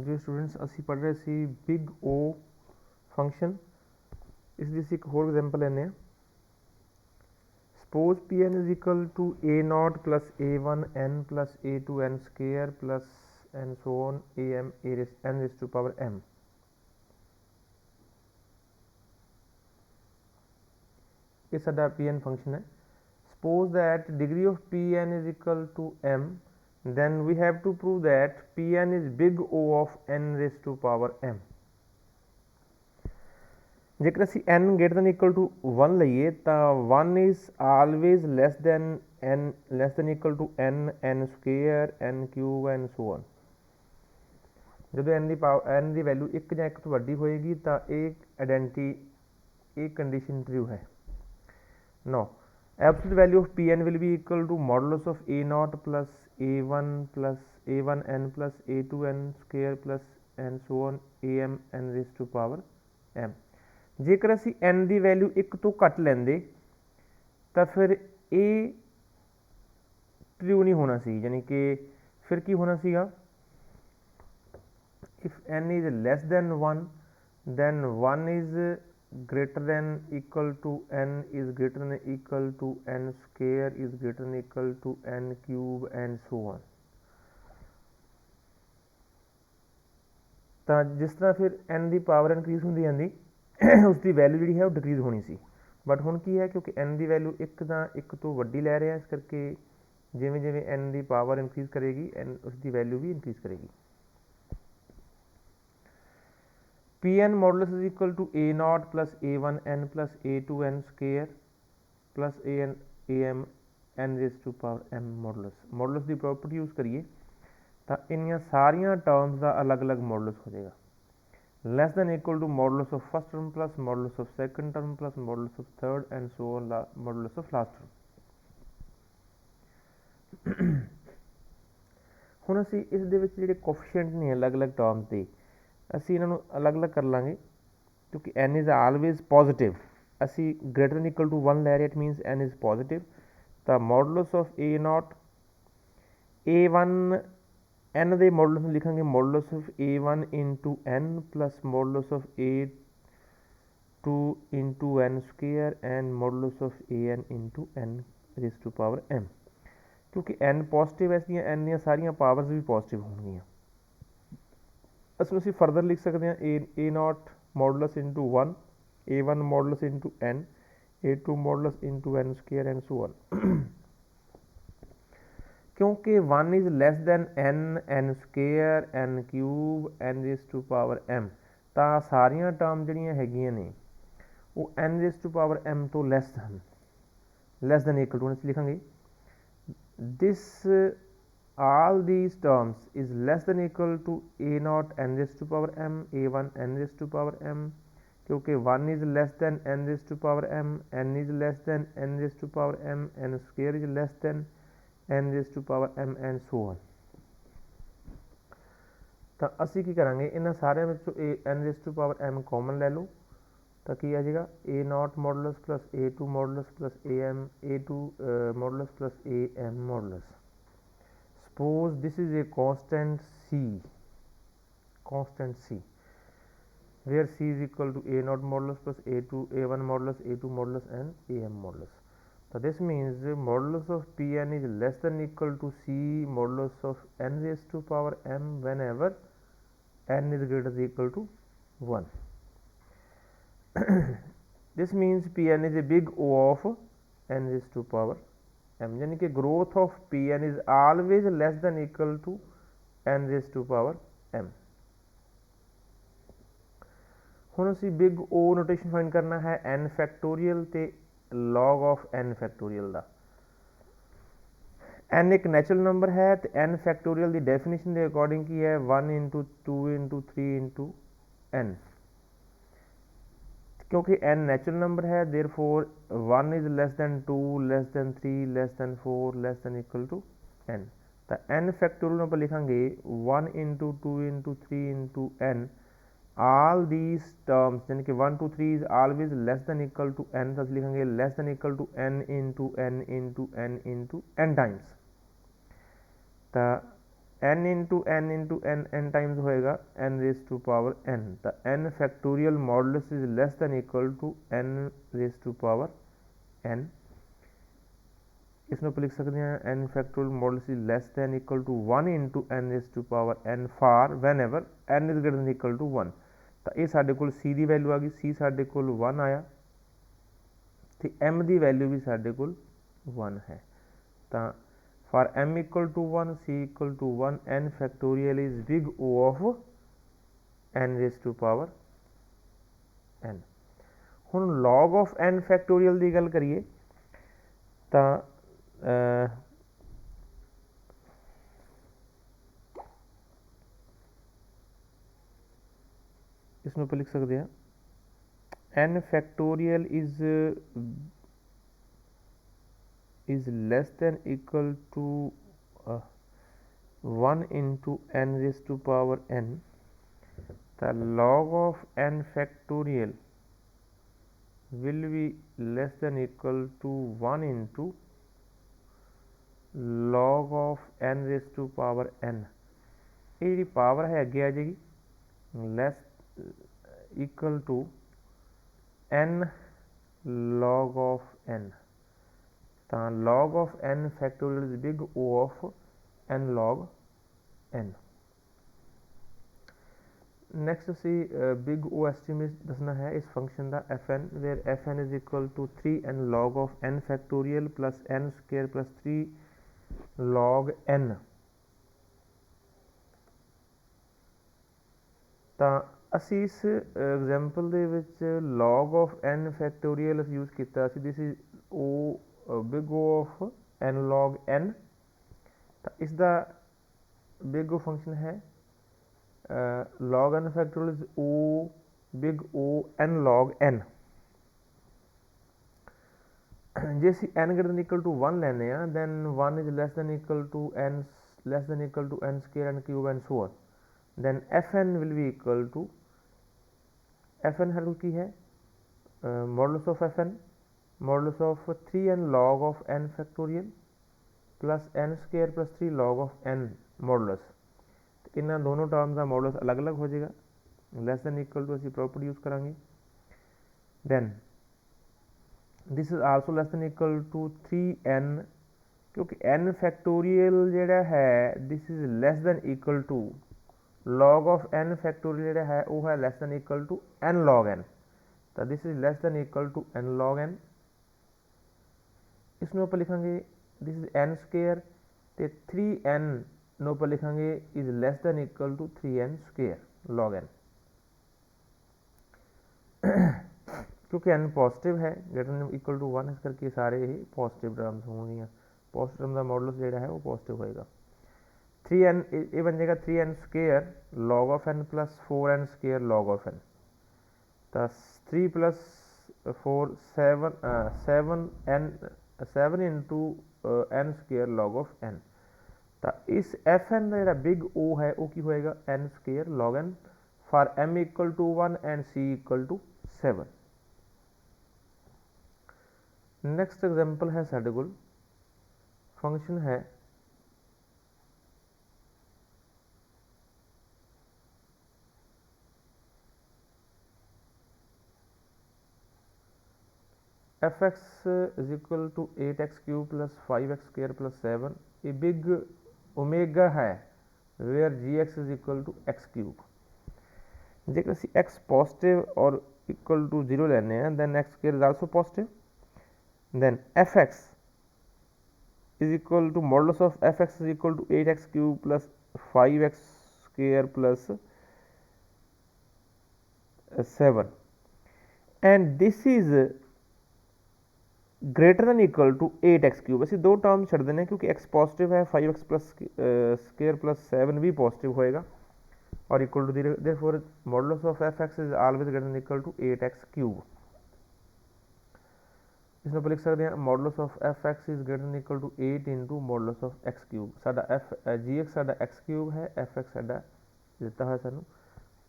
जो स्टूडेंट्स असी पढ़ रहे सी बिग ओ फंक्शन, इस दी एक होर एग्जाम्पल लैने। Suppose P N is equal to A not plus A one N plus A two N square plus N so on A M N raise to power M. ये साडा P N function है। Suppose that degree of Pn is equal to m, then we have to prove that Pn is big O of n raised to power m। जेकर असी n greater than equal to 1 लईए तो 1 is always less than equal to n square n cube and so on। ਜਦੋਂ n ਦੀ ਵੈल्यੂ 1 ਜਾਂ 1 ਤੋਂ ਵੱਡੀ ਹੋਏਗੀ ਤਾਂ ਇਹ ਆਇਡੈਂटिटी कंडीशन ट्रू है। No absolute value of Pn will be equal to modulus of a naught plus a1 plus a1n plus a2n square plus and so on am n raised to power m। जेकर असी n ਦੀ value 1 ਤੋਂ ਘੱਟ ਲੈਂਦੇ ਤਾਂ ਫਿਰ ਇਹ true नहीं होना सी, यानी कि फिर की होना सीगा, if n is less than 1 then 1 is greater than equal to n is greater than equal to n square is greater than equal to n cube and so on। ਤਾਂ ਜਿਸ ਤਰ੍ਹਾਂ ਫਿਰ n ਦੀ ਪਾਵਰ ਇਨਕਰੀਜ਼ ਹੁੰਦੀ ਜਾਂਦੀ ਉਸ ਦੀ value ਜਿਹੜੀ ਹੈ ਉਹ ਡਿਕਰੀਜ਼ ਹੋਣੀ ਸੀ, ਬਟ ਹੁਣ ਕੀ ਹੈ ਕਿਉਂਕਿ n ਦੀ ਵੈਲਿਊ 1 ਤੋਂ ਵੱਡੀ ਲੈ ਰਿਹਾ, ਇਸ ਕਰਕੇ ਜਿਵੇਂ ਜਿਵੇਂ n ਦੀ ਪਾਵਰ ਇਨਕਰੀਜ਼ ਕਰੇਗੀ ਉਸ ਦੀ ਵੈਲਿਊ ਵੀ ਇਨਕਰੀਜ਼ ਕਰੇਗੀ। Pn modulus is equal to a naught plus a1 n plus a2 n square plus am n raised to power m modulus। modulus the property use करिए तो इनिया सारिया terms का अलग अलग modulus हो जाएगा। less than equal to modulus of first term plus modulus of second term plus modulus of third and so on modulus of last term। ਹੁਣ ਅਸੀਂ ਇਸ ਦੇ ਵਿੱਚ ਜਿਹੜੇ ਕੋਫੀਸ਼ੀਐਂਟ ਨੇ अलग अलग टर्म्स ਦੇ ਅਸੀਂ ਇਹਨਾਂ ਨੂੰ अलग अलग कर ਲਾਂਗੇ क्योंकि n इज़ ऑलवेज पॉजिटिव। ਅਸੀਂ ग्रेटर दैन इक्वल टू 1 ਲੈ ਰਹੇ, it means n is positive. तो modulus of a naught a1 n ਦੇ मॉडुलस ਨੂੰ ਲਿਖਾਂਗੇ modulus of a1 into n plus modulus of a2 into n square and modulus of an into n raise to power m। क्योंकि n positive है इसलिए n ਦੀਆਂ ਸਾਰੀਆਂ powers भी positive ਹੋਣਗੀਆਂ। ਅਸੀਂ ਫਰਦਰ ਲਿਖ ਸਕਦੇ ਹਾਂ a not modulus into 1 a1 modulus into n a2 modulus into n square and so on. क्योंकि 1 is less than n square n cube n raise to power m, ਤਾਂ ਸਾਰੀਆਂ term ਜਿਹੜੀਆਂ ਹੈਗੀਆਂ ਨੇ ਉਹ n raise to power m ਤੋਂ ਲੈਸ ਹਨ। ਲੈਸ then equal to ਅਸੀਂ ਲਿਖਾਂਗੇ this all these terms is less than equal to a naught n raised to power m a1 n raised to power m, क्योंकि 1 is less than n raised to power m, n is less than n raised to power m, n square is less than n raised to power m and so on। ਤਾਂ ਅਸੀਂ ਕੀ ਕਰਾਂਗੇ ਇਹਨਾਂ ਸਾਰਿਆਂ ਵਿੱਚੋਂ n raised to power m common ਲੈ ਲਓ ਤਾਂ ਕੀ ਆ ਜਾਏਗਾ a naught modulus plus a2 modulus plus am a2 modulus plus am modulus। Suppose this is a constant c where c is equal to a naught modulus plus a1 modulus a2 modulus and am modulus। So this means modulus of Pn is less than equal to c modulus of n raised to power m whenever n is greater than equal to 1। This means Pn is a big O of n raised to power m, यानी कि growth of Pn is always less than equal to n raised to power m। ਹੁਣ ਅਸੀਂ big O notation find करना है n factorial ते log of n factorial ਦਾ। n एक natural number है तो n फैक्टोरियल की डेफिनेशन के अकॉर्डिंग की है 1 इंटू 2 इंटू 3 इंटू n। क्योंकि n नेचुरल नंबर है therefore 1 is less than 2 less than 3 less than 4 less than equal to n। तो n फैक्टोरियल में आप लिखांगे 1 into 2 into 3 into n all these terms यानी कि 1 2 3 is always less than equal to n, तो लिखेंगे less than equal to n into n into n into n times. तो n into n times होएगा n raise to power n, तो n factorial modulus is less than equal to n raise to power n। इसमें लिख सकते हैं n factorial modulus is less than equal to 1 into n raise to power n for n is greater than equal to 1। तो ये साढ़े कोल c की value आ गई, c साढ़े कोल 1 आया, तो m की वैल्यू भी साढ़े कोल 1 है। तो for m equal to 1 c equal to 1 n factorial is big O of n raised to power n। ਹੁਣ log of n factorial ਦੀ ਗੱਲ ਕਰੀਏ ਤਾਂ ਇਸ ਨੂੰ ਆਪਾਂ ਲਿਖ ਸਕਦੇ ਹਾਂ n factorial is less than equal to 1 into n raised to power n, the log of n factorial will be less than equal to 1 into log of n raised to power n। ये जी power है अगे आ जाएगी less equal to n log of n, तो log of n factorial is big O of n log n। Next असी big O estimate दसना है इस फंक्शन का fn, where fn is equal to 3n log of n factorial plus n square plus 3 log n। तो असी इस example दे which log of n factorial use किया, this is O big O of n log n। तो इसका big O function है log n factorial is O big O n log n। जे असी n greater than equal to 1 लैने आ than 1 is less than equal to n less than equal to n square n cube and so on, then fn will be equal to fn हर की है modulus of fn modulus of 3n log of n factorial plus n square plus 3 log of n modulus. तो इन्होंने दोनों terms का modulus अलग अलग हो जाएगा, लेस दैन इक्वल टू असी प्रॉपर्टी यूज़ करांगे। Then this is also less than equal to 3n, क्योंकि n फैक्टोरियल जोड़ा है this is less than equal to log of n factorial जोड़ा है वो है less than equal to n log n, तो this is less than equal to n log n। इसमें आप लिखांगे दिस इज n स्केयर, तो 3n नो आप लिखांगे is less than equal to 3n square log n, क्योंकि n positive है greater than equal to 1, इस करके सारे ही पॉजिटिव टर्म्स होंगे, पॉजिटिव टर्म का मॉडुलस जोड़ा है वो पॉजिटिव होएगा। 3n ये बन जाएगा 3n square log of n plus 4n square log of n, तो 3 plus 4 7 into n square log of n। तो इस fn का जो बिग O है वो की होएगा n square log n for m equal to 1 and c equal to 7। Next example है साढ़े कोल फंक्शन है fx is equal to 8x cube plus 5x square plus 7, ये बिग ओमेगा है where gx is equal to x cube. जेकर असी x positive और equal to 0 लैने then x square is also positive, then fx is equal to modulus of fx is equal to 8x cube plus 5x square plus 7 and this is greater than equal to 8x cube. असी दो term छड़ देने क्योंकि x positive है, 5x plus square plus 7 भी positive होएगा और equal to therefore modulus of fx is always greater than equal to 8x cube. इसमें आप लिख सकते हैं modulus of fx is greater than equal to 8 into modulus of x cube. साडा gx साडा x क्यूब है, fx साडा दिता है सानू,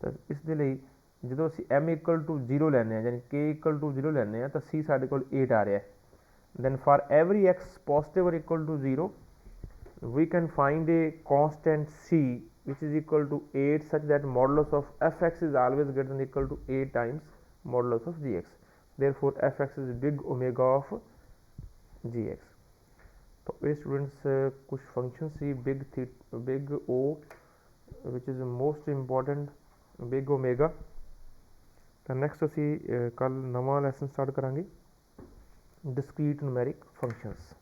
तो इस दे लई जो असी m इक्वल टू 0 लैने यानी k इक्वल टू 0 लैने तो c साडे कोल 8 आ रहा है। Then for every x positive और equal to 0 we can find a constant c which is equal to 8 such that modulus of fx is always greater than equal to 8 times modulus of gx. Therefore fx is big omega of gx. तो ये students कुछ function सी big O which is most important big omega. तो next असी कल नवा lesson start करांगे discrete numeric functions.